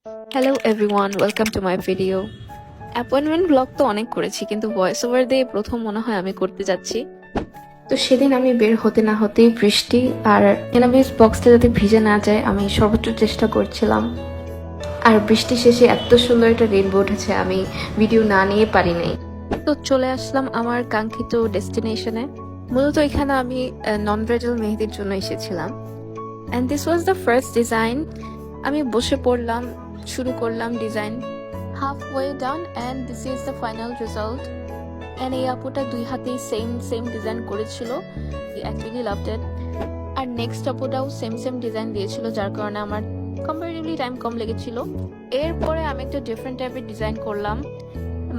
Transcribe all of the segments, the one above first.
Hello everyone, welcome to my video. Appointment blog তো অনেক করেছি, কিন্তু ভয়েস ওভার দিয়ে প্রথম মনে হয় আমি করতে যাচ্ছি। তো সেদিন আমি বের হতে না হতেই বৃষ্টি, আর এনাবিস বক্সটা যাতে ভিজে না যায় আমি সর্বোচ্চ চেষ্টা করছিলাম। আর বৃষ্টি শেষে এত সুন্দর একটা রেইনবো উঠেছে, আমি ভিডিও না নিয়ে পারি নাই। তো চলে আসলাম আমার কাঙ্ক্ষিত ডেস্টিনেশনে। মূলত এখানে আমি নন ব্রাইডাল মেহেদির জন্য এসেছিলাম, and this was the first design. আমি বসে পড়লাম, শুরু করলাম design. halfway done and this is the final result. And এই আপুটা দুই হাতেই সেম ডিজাইন করেছিল, অ্যাকচুয়ালি লাভড ইট। আর নেক্সট আপুটাও সেম ডিজাইন দিয়েছিল, যার কারণে আমার কম্পারেটিভলি টাইম কম লেগেছিল। এরপরে আমি একটা ডিফারেন্ট টাইপের ডিজাইন করলাম,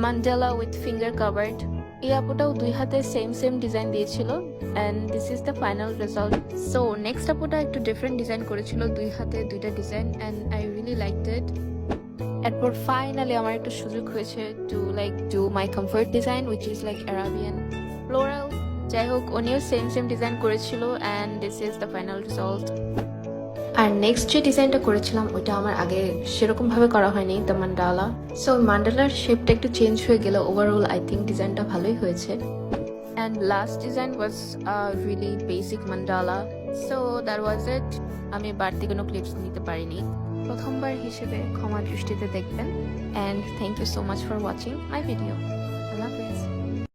মান্ডালা উইথ ফিঙ্গার কাভার্ড। এই আপুটাও দুই হাতে সেম ডিজাইন দিয়েছিল, and this is the final result. So next আপুটা একটু ডিফারেন্ট ডিজাইন করেছিল, দুই হাতে দুইটা design, and I really liked it. এরপর ফাইনালি আমার একটা সুযোগ হয়েছে to do my comfort design which is Arabian floral. যাই হোক, উনিও সেম ডিজাইন করেছিল, and this is the final result. আর নেক্সট যে ডিজাইনটা করেছিলাম ওইটা আমার আগে সেরকম ভাবে করা হয়নি, দ্য মান্ডালা। সো মান্ডালার শেপটা একটু চেঞ্জ হয়ে গেল, ওভারঅল আই থিঙ্ক ডিজাইনটা ভালোই হয়েছে। And last design was really basic mandala. So that was it. আমি বাড়তি কোনো ক্লিপস নিতে পারিনি, প্রথমবার হিসেবে ক্ষমা দৃষ্টিতে দেখবেন। And thank you so much for watching my video. আল্লাহ হাফেজ।